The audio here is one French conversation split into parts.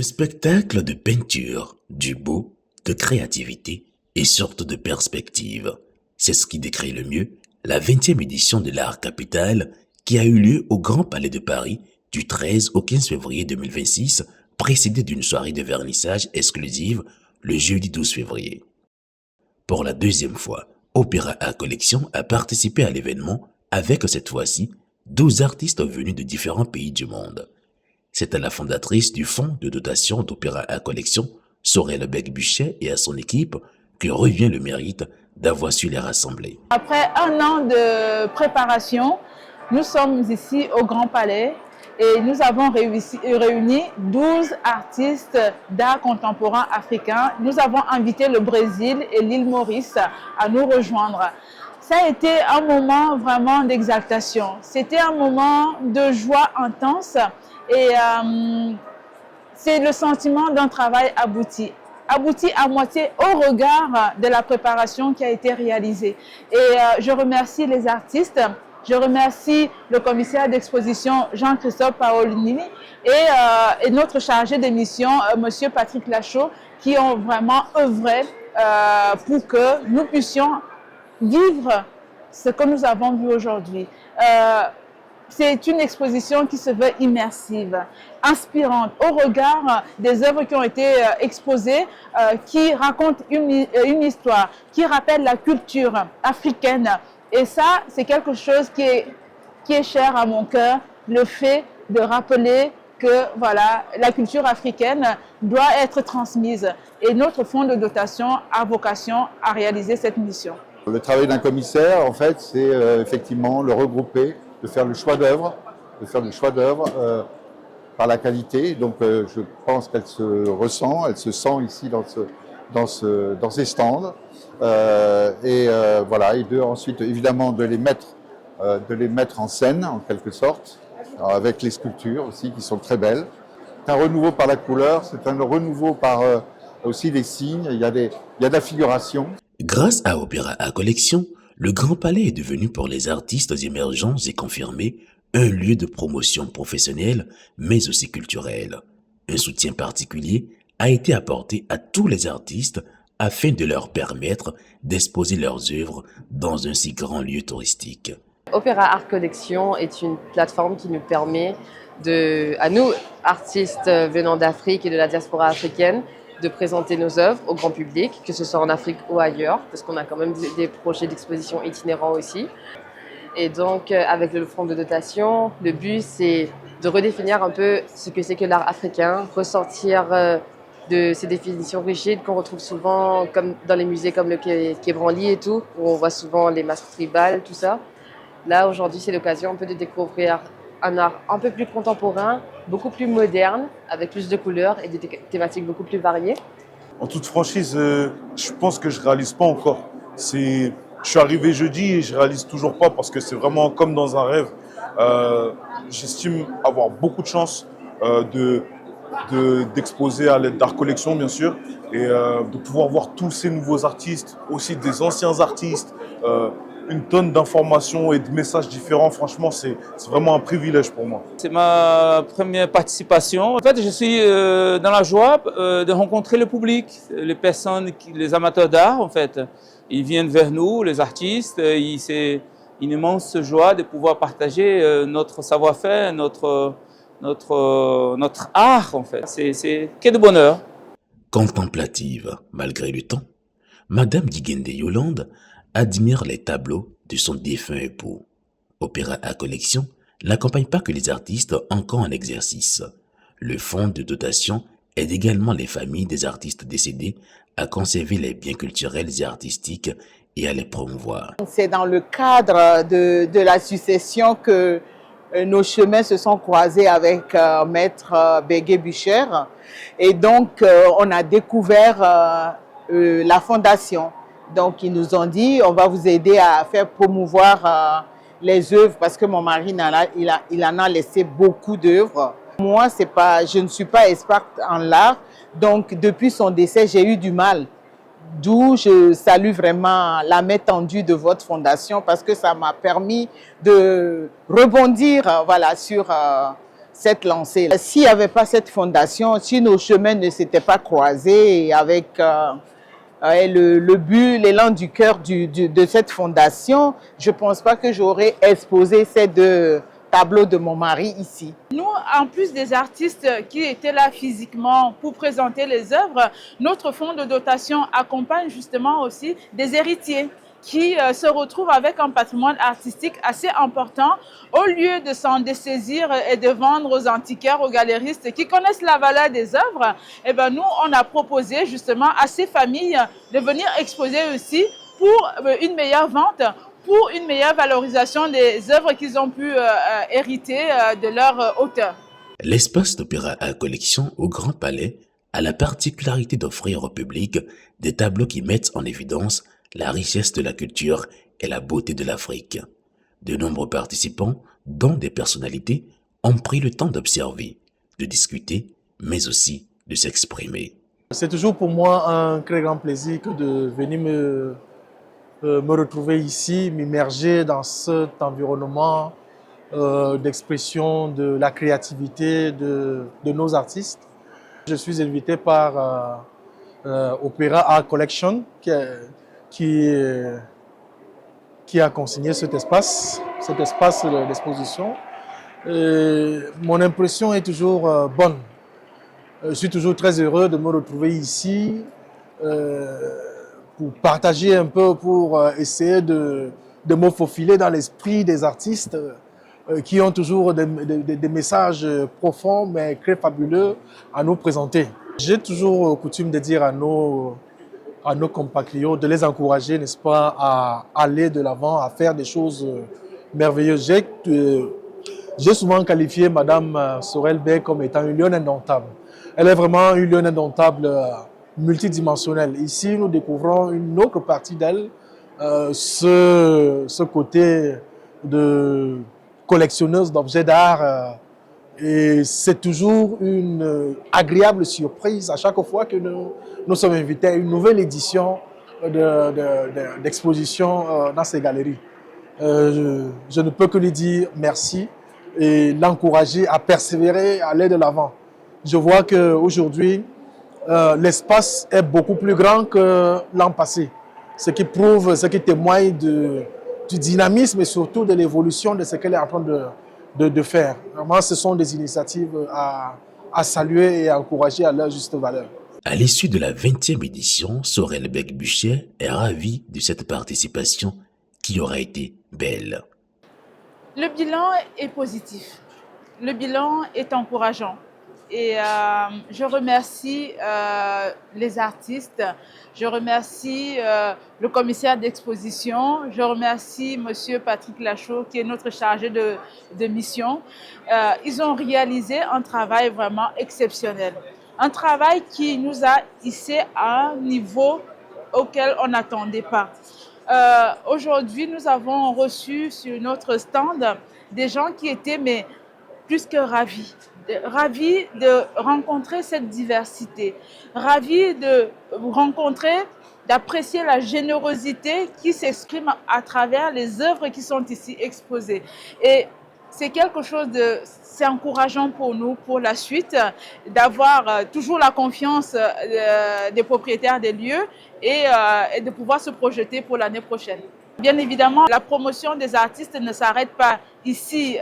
Un spectacle de peinture, du beau, de créativité et surtout de perspective. C'est ce qui décrit le mieux la 20e édition de l'Art Capital qui a eu lieu au Grand Palais de Paris du 13 au 15 février 2026, précédée d'une soirée de vernissage exclusive le jeudi 12 février. Pour la deuxième fois, Opéra Art Collection a participé à l'événement avec cette fois-ci 12 artistes venus de différents pays du monde. C'est à la fondatrice du fonds de dotation d'Opéra Art Collection, Sorel Bec-Buchet, et à son équipe que revient le mérite d'avoir su les rassembler. Après un an de préparation, nous sommes ici au Grand Palais et nous avons réuni 12 artistes d'art contemporain africain. Nous avons invité le Brésil et l'île Maurice à nous rejoindre. Ça a été un moment vraiment d'exaltation. C'était un moment de joie intense et c'est le sentiment d'un travail abouti à moitié au regard de la préparation qui a été réalisée. Et je remercie les artistes, je remercie le commissaire d'exposition Jean-Christophe Paolini et notre chargé de mission, monsieur Patrick Lachaud, qui ont vraiment œuvré pour que nous puissions vivre ce que nous avons vu aujourd'hui. C'est une exposition qui se veut immersive, inspirante, au regard des œuvres qui ont été exposées, qui racontent une histoire, qui rappellent la culture africaine. Et ça, c'est quelque chose qui est cher à mon cœur, le fait de rappeler que voilà, la culture africaine doit être transmise. Et notre fonds de dotation a vocation à réaliser cette mission. Le travail d'un commissaire, en fait, c'est effectivement le regrouper, de faire le choix d'œuvre, par la qualité. Donc je pense qu'elle se ressent, elle se sent ici dans ces stands. Voilà, et ensuite évidemment de les mettre en scène en quelque sorte, avec les sculptures aussi qui sont très belles. C'est un renouveau par la couleur, c'est un renouveau par aussi les signes, il y a de la figuration. Grâce à Opéra Art Collection, le Grand Palais est devenu pour les artistes émergents et confirmés un lieu de promotion professionnelle, mais aussi culturelle. Un soutien particulier a été apporté à tous les artistes afin de leur permettre d'exposer leurs œuvres dans un si grand lieu touristique. Opéra Art Collection est une plateforme qui nous permet, à nous, artistes venant d'Afrique et de la diaspora africaine, de présenter nos œuvres au grand public, que ce soit en Afrique ou ailleurs, parce qu'on a quand même des projets d'exposition itinérants aussi. Et donc, avec le fonds de dotation, le but, c'est de redéfinir un peu ce que c'est que l'art africain, ressortir de ces définitions rigides qu'on retrouve souvent comme dans les musées comme le Quai Branly et tout, où on voit souvent les masques tribales, tout ça. Là, aujourd'hui, c'est l'occasion un peu de découvrir un art un peu plus contemporain, beaucoup plus moderne, avec plus de couleurs et des thématiques beaucoup plus variées. En toute franchise, je pense que je ne réalise pas encore. Je suis arrivé jeudi et je ne réalise toujours pas parce que c'est vraiment comme dans un rêve. J'estime avoir beaucoup de chance d'exposer à l'aide d'Art Collection, bien sûr, et de pouvoir voir tous ces nouveaux artistes, aussi des anciens artistes, une tonne d'informations et de messages différents. Franchement, c'est vraiment un privilège pour moi. C'est ma première participation. En fait, je suis dans la joie de rencontrer le public, les personnes, les amateurs d'art, en fait. Ils viennent vers nous, les artistes. C'est une immense joie de pouvoir partager notre savoir-faire, notre art, en fait. C'est que de bonheur. Contemplative, malgré le temps, Madame Digende Yolande admire les tableaux de son défunt époux. Opéra Art Collection n'accompagne pas que les artistes encore en exercice. Le fonds de dotation aide également les familles des artistes décédés à conserver les biens culturels et artistiques et à les promouvoir. C'est dans le cadre de la succession que nos chemins se sont croisés avec Maître Bégué-Bucher. Et donc, on a découvert la fondation. Donc, ils nous ont dit, on va vous aider à faire promouvoir les œuvres parce que mon mari, il en a laissé beaucoup d'œuvres. Moi, je ne suis pas experte en l'art. Donc, depuis son décès, j'ai eu du mal. D'où je salue vraiment la main tendue de votre fondation parce que ça m'a permis de rebondir voilà, sur cette lancée. S'il n'y avait pas cette fondation, si nos chemins ne s'étaient pas croisés avec le but, l'élan du cœur de cette fondation, je ne pense pas que j'aurais exposé ces deux tableaux de mon mari ici. Nous, en plus des artistes qui étaient là physiquement pour présenter les œuvres, notre fonds de dotation accompagne justement aussi des héritiers qui se retrouvent avec un patrimoine artistique assez important. Au lieu de s'en dessaisir et de vendre aux antiquaires, aux galéristes qui connaissent la valeur des œuvres, eh ben nous, on a proposé justement à ces familles de venir exposer aussi pour une meilleure vente, pour une meilleure valorisation des œuvres qu'ils ont pu hériter de leur auteur. L'espace d'Opéra à collection au Grand Palais a la particularité d'offrir au public des tableaux qui mettent en évidence la richesse de la culture et la beauté de l'Afrique. De nombreux participants, dont des personnalités, ont pris le temps d'observer, de discuter, mais aussi de s'exprimer. C'est toujours pour moi un très grand plaisir que de venir me retrouver ici, m'immerger dans cet environnement d'expression de la créativité de nos artistes. Je suis invité par Opéra Art Collection qui a consigné cet espace d'exposition. Mon impression est toujours bonne. Je suis toujours très heureux de me retrouver ici pour partager un peu, pour essayer de me faufiler dans l'esprit des artistes qui ont toujours des messages profonds mais très fabuleux à nous présenter. J'ai toujours coutume de dire à nos compatriotes, de les encourager, n'est-ce pas, à aller de l'avant, à faire des choses merveilleuses. J'ai souvent qualifié Madame Sorel Bey comme étant une lionne indomptable. Elle est vraiment une lionne indomptable multidimensionnelle. Ici, nous découvrons une autre partie d'elle, ce côté de collectionneuse d'objets d'art. Et c'est toujours une agréable surprise à chaque fois que nous sommes invités à une nouvelle édition d'exposition dans ces galeries. Je ne peux que lui dire merci et l'encourager à persévérer, à aller de l'avant. Je vois qu'aujourd'hui, l'espace est beaucoup plus grand que l'an passé, ce qui témoigne du dynamisme et surtout de l'évolution de ce qu'elle est en train de faire. Vraiment, ce sont des initiatives à saluer et à encourager à leur juste valeur. À l'issue de la 20e édition, Sorel Bey-Buchet est ravi de cette participation qui aura été belle. Le bilan est positif. Le bilan est encourageant. Et je remercie les artistes, je remercie le commissaire d'exposition, je remercie M. Patrick Lachaud qui est notre chargé de mission. Ils ont réalisé un travail vraiment exceptionnel. Un travail qui nous a hissés à un niveau auquel on n'attendait pas. Aujourd'hui, nous avons reçu sur notre stand des gens qui étaient plus que ravis. Ravis de rencontrer cette diversité, ravis de rencontrer, d'apprécier la générosité qui s'exprime à travers les œuvres qui sont ici exposées. Et c'est quelque chose c'est encourageant pour nous, pour la suite, d'avoir toujours la confiance des propriétaires des lieux et de pouvoir se projeter pour l'année prochaine. Bien évidemment, la promotion des artistes ne s'arrête pas ici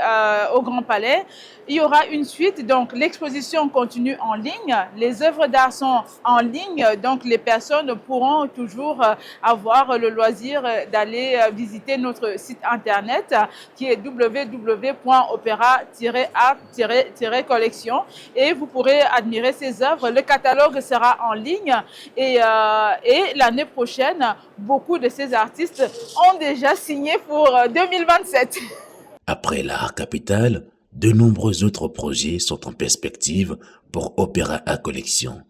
au Grand Palais. Il y aura une suite, donc l'exposition continue en ligne, les œuvres d'art sont en ligne, donc les personnes pourront toujours avoir le loisir d'aller visiter notre site internet qui est www.opéra-art-collection et vous pourrez admirer ces œuvres. Le catalogue sera en ligne et l'année prochaine, beaucoup de ces artistes ont déjà signé pour 2027. Après l'Art Capital, de nombreux autres projets sont en perspective pour Opéra à collection.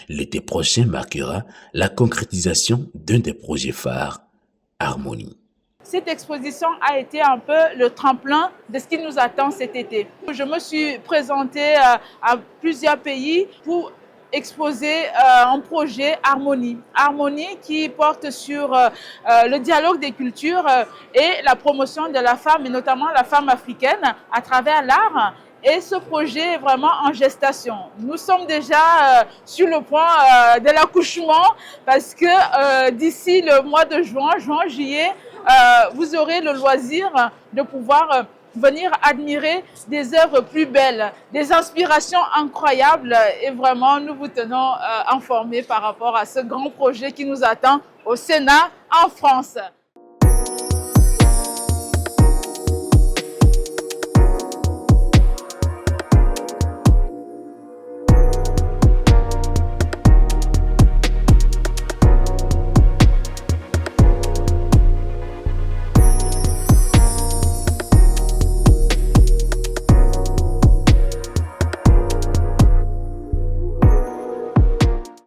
L'été prochain marquera la concrétisation d'un des projets phares, Harmonie. Cette exposition a été un peu le tremplin de ce qui nous attend cet été. Je me suis présentée à plusieurs pays pour exposer un projet Harmonie. Harmonie qui porte sur le dialogue des cultures et la promotion de la femme, et notamment la femme africaine, à travers l'art. et ce projet est vraiment en gestation. Nous sommes déjà sur le point de l'accouchement parce que d'ici le mois de juin-juillet, vous aurez le loisir de pouvoir venir admirer des œuvres plus belles, des inspirations incroyables et vraiment nous vous tenons informés par rapport à ce grand projet qui nous attend au Sénat en France.